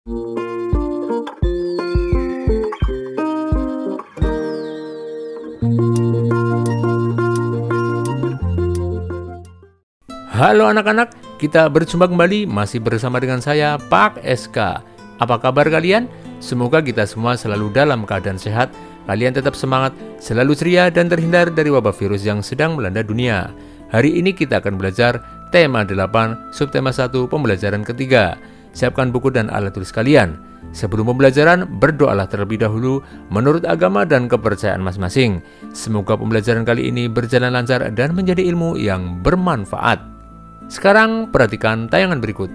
Halo anak-anak, kita berjumpa kembali masih bersama dengan saya Pak SK. Apa kabar kalian? Semoga kita semua selalu dalam keadaan sehat, kalian tetap semangat, selalu ceria dan terhindar dari wabah virus yang sedang melanda dunia. Hari ini kita akan belajar tema 8, subtema 1, pembelajaran ketiga. Siapkan buku dan alat tulis kalian. Sebelum pembelajaran, berdoalah terlebih dahulu menurut agama dan kepercayaan masing-masing. Semoga pembelajaran kali ini berjalan lancar dan menjadi ilmu yang bermanfaat. Sekarang perhatikan tayangan berikut.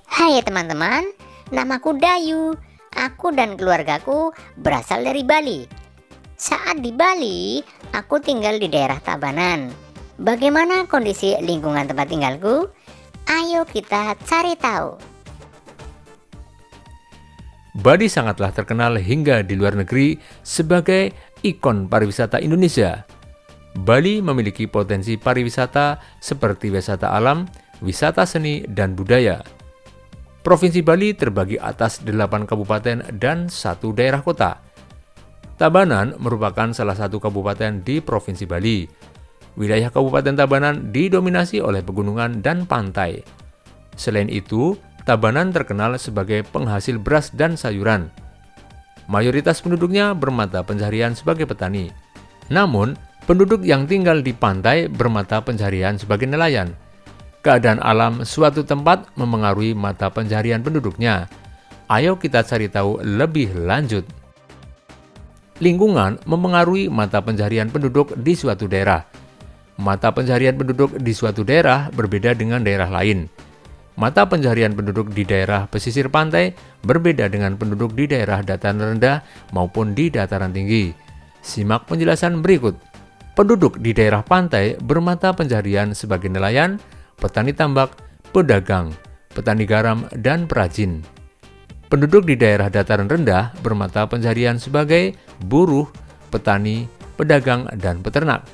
Hai teman-teman, namaku Dayu. Aku dan keluargaku berasal dari Bali. Saat di Bali, aku tinggal di daerah Tabanan. Bagaimana kondisi lingkungan tempat tinggalku? Ayo kita cari tahu. Bali sangatlah terkenal hingga di luar negeri sebagai ikon pariwisata Indonesia. Bali memiliki potensi pariwisata seperti wisata alam, wisata seni, dan budaya. Provinsi Bali terbagi atas 8 kabupaten dan 1 daerah kota. Tabanan merupakan salah satu kabupaten di Provinsi Bali. Wilayah Kabupaten Tabanan didominasi oleh pegunungan dan pantai. Selain itu, Tabanan terkenal sebagai penghasil beras dan sayuran. Mayoritas penduduknya bermata pencaharian sebagai petani. Namun, penduduk yang tinggal di pantai bermata pencaharian sebagai nelayan. Keadaan alam suatu tempat memengaruhi mata pencaharian penduduknya. Ayo kita cari tahu lebih lanjut. Lingkungan memengaruhi mata pencaharian penduduk di suatu daerah. Mata pencaharian penduduk di suatu daerah berbeda dengan daerah lain. Mata pencaharian penduduk di daerah pesisir pantai berbeda dengan penduduk di daerah dataran rendah maupun di dataran tinggi. Simak penjelasan berikut. Penduduk di daerah pantai bermata pencaharian sebagai nelayan, petani tambak, pedagang, petani garam, dan perajin. Penduduk di daerah dataran rendah bermata pencaharian sebagai buruh, petani, pedagang, dan peternak.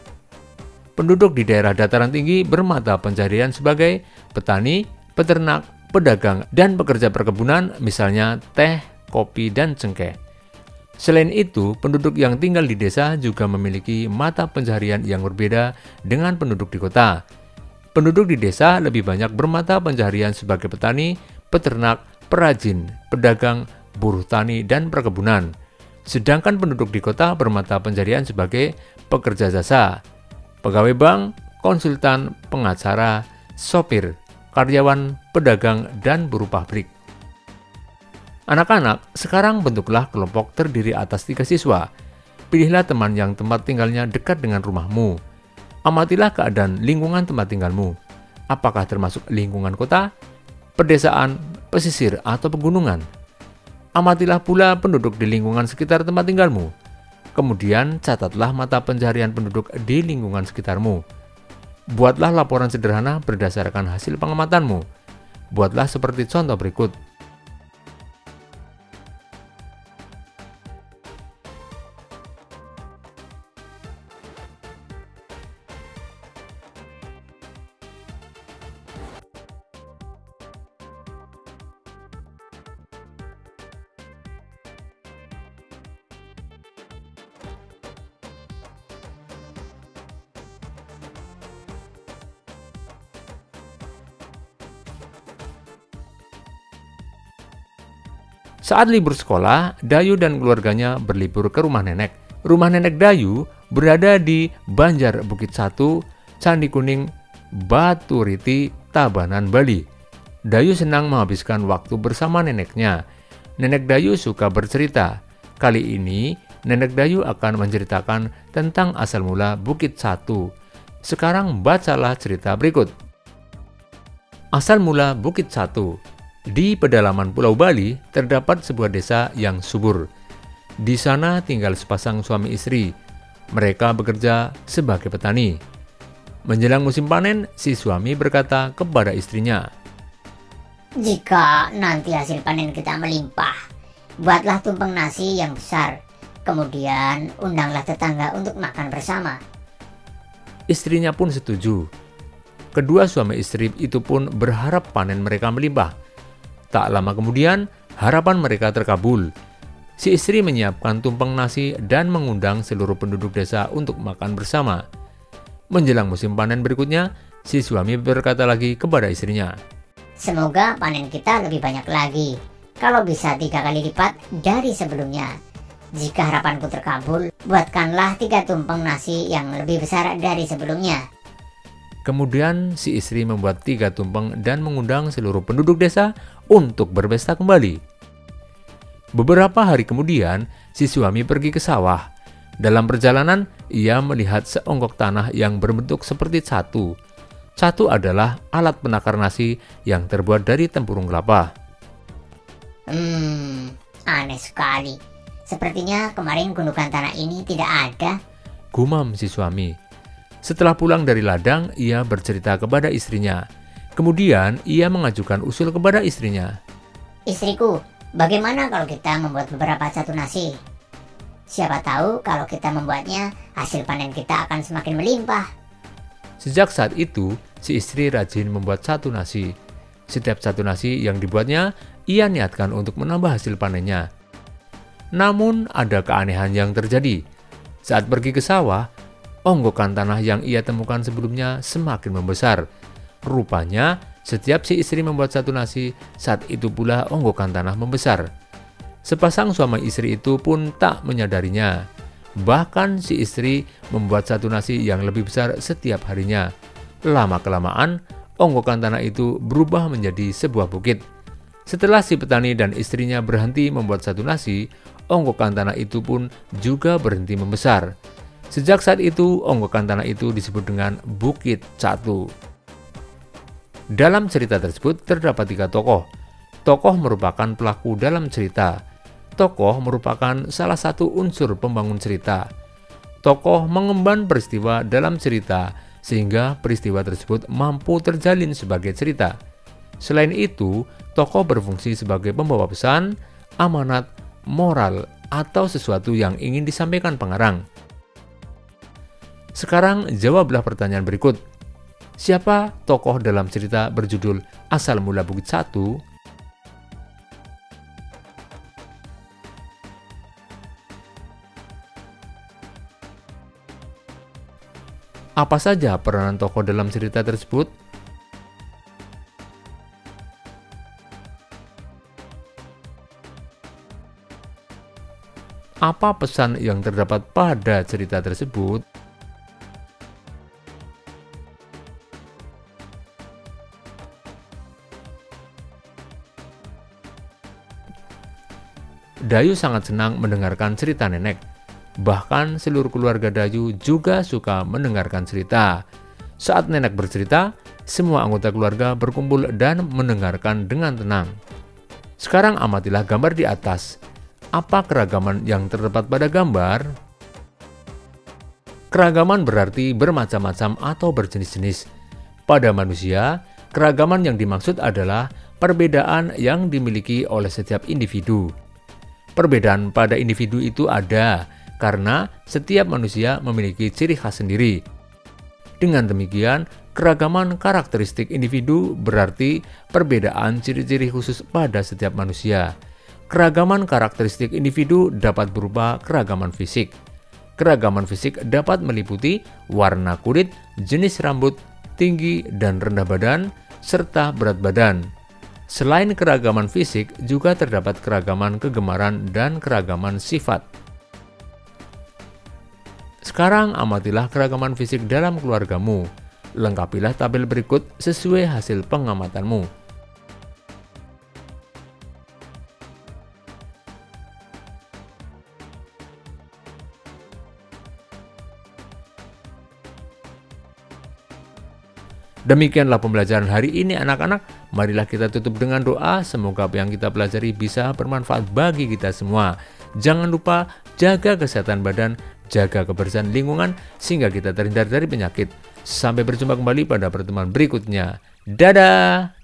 Penduduk di daerah dataran tinggi bermata pencaharian sebagai petani, peternak, pedagang, dan pekerja perkebunan, misalnya teh, kopi, dan cengkeh. Selain itu, penduduk yang tinggal di desa juga memiliki mata pencaharian yang berbeda dengan penduduk di kota. Penduduk di desa lebih banyak bermata pencaharian sebagai petani, peternak, perajin, pedagang, buruh tani, dan perkebunan. Sedangkan penduduk di kota bermata pencaharian sebagai pekerja jasa, pegawai bank, konsultan, pengacara, sopir, karyawan, pedagang, dan buruh pabrik. Anak-anak, sekarang bentuklah kelompok terdiri atas 3 siswa. Pilihlah teman yang tempat tinggalnya dekat dengan rumahmu. Amatilah keadaan lingkungan tempat tinggalmu. Apakah termasuk lingkungan kota, pedesaan, pesisir, atau pegunungan? Amatilah pula penduduk di lingkungan sekitar tempat tinggalmu. Kemudian catatlah mata pencaharian penduduk di lingkungan sekitarmu. Buatlah laporan sederhana berdasarkan hasil pengamatanmu. Buatlah seperti contoh berikut. Saat libur sekolah, Dayu dan keluarganya berlibur ke rumah nenek. Rumah nenek Dayu berada di Banjar Bukit 1, Candi Kuning, Baturiti, Tabanan, Bali. Dayu senang menghabiskan waktu bersama neneknya. Nenek Dayu suka bercerita. Kali ini, nenek Dayu akan menceritakan tentang asal mula Bukit 1. Sekarang bacalah cerita berikut. Asal mula Bukit 1. Di pedalaman Pulau Bali terdapat sebuah desa yang subur. Di sana tinggal sepasang suami istri. Mereka bekerja sebagai petani. Menjelang musim panen, si suami berkata kepada istrinya, Jika nanti hasil panen kita melimpah, buatlah tumpeng nasi yang besar. Kemudian undanglah tetangga untuk makan bersama. Istrinya pun setuju. Kedua suami istri itu pun berharap panen mereka melimpah. Tak lama kemudian, harapan mereka terkabul. Si istri menyiapkan tumpeng nasi dan mengundang seluruh penduduk desa untuk makan bersama. Menjelang musim panen berikutnya, si suami berkata lagi kepada istrinya, "Semoga panen kita lebih banyak lagi. Kalau bisa 3 kali lipat dari sebelumnya. Jika harapanku terkabul, buatkanlah 3 tumpeng nasi yang lebih besar dari sebelumnya." Kemudian si istri membuat 3 tumpeng dan mengundang seluruh penduduk desa untuk berpesta kembali. Beberapa hari kemudian, si suami pergi ke sawah. Dalam perjalanan, ia melihat seonggok tanah yang berbentuk seperti catu. Catu adalah alat penakar nasi yang terbuat dari tempurung kelapa. Aneh sekali. Sepertinya kemarin gundukan tanah ini tidak ada. Gumam si suami. Setelah pulang dari ladang, ia bercerita kepada istrinya. Kemudian, ia mengajukan usul kepada istrinya. "Istriku, bagaimana kalau kita membuat beberapa catu nasi? Siapa tahu kalau kita membuatnya, hasil panen kita akan semakin melimpah." Sejak saat itu, si istri rajin membuat catu nasi. Setiap catu nasi yang dibuatnya, ia niatkan untuk menambah hasil panennya. Namun, ada keanehan yang terjadi. Saat pergi ke sawah, onggokan tanah yang ia temukan sebelumnya semakin membesar. Rupanya, setiap si istri membuat satu nasi, saat itu pula onggokan tanah membesar. Sepasang suami istri itu pun tak menyadarinya. Bahkan si istri membuat satu nasi yang lebih besar setiap harinya. Lama-kelamaan, onggokan tanah itu berubah menjadi sebuah bukit. Setelah si petani dan istrinya berhenti membuat satu nasi, onggokan tanah itu pun juga berhenti membesar. Sejak saat itu, onggokan tanah itu disebut dengan Bukit Catu. Dalam cerita tersebut terdapat 3 tokoh. Tokoh merupakan pelaku dalam cerita. Tokoh merupakan salah satu unsur pembangun cerita. Tokoh mengemban peristiwa dalam cerita sehingga peristiwa tersebut mampu terjalin sebagai cerita. Selain itu, tokoh berfungsi sebagai pembawa pesan, amanat, moral, atau sesuatu yang ingin disampaikan pengarang. Sekarang jawablah pertanyaan berikut. Siapa tokoh dalam cerita berjudul Asal Mula Bukit Catu? Apa saja peranan tokoh dalam cerita tersebut? Apa pesan yang terdapat pada cerita tersebut? Dayu sangat senang mendengarkan cerita nenek. Bahkan seluruh keluarga Dayu juga suka mendengarkan cerita. Saat nenek bercerita, semua anggota keluarga berkumpul dan mendengarkan dengan tenang. Sekarang amatilah gambar di atas. Apa keragaman yang terdapat pada gambar? Keragaman berarti bermacam-macam atau berjenis-jenis. Pada manusia, keragaman yang dimaksud adalah perbedaan yang dimiliki oleh setiap individu. Perbedaan pada individu itu ada karena setiap manusia memiliki ciri khas sendiri. Dengan demikian, keragaman karakteristik individu berarti perbedaan ciri-ciri khusus pada setiap manusia. Keragaman karakteristik individu dapat berupa keragaman fisik. Keragaman fisik dapat meliputi warna kulit, jenis rambut, tinggi dan rendah badan, serta berat badan. Selain keragaman fisik, juga terdapat keragaman kegemaran dan keragaman sifat. Sekarang amatilah keragaman fisik dalam keluargamu. Lengkapilah tabel berikut sesuai hasil pengamatanmu. Demikianlah pembelajaran hari ini anak-anak. Marilah kita tutup dengan doa. Semoga apa yang kita pelajari bisa bermanfaat bagi kita semua. Jangan lupa jaga kesehatan badan, jaga kebersihan lingkungan sehingga kita terhindar dari penyakit. Sampai berjumpa kembali pada pertemuan berikutnya. Dadah!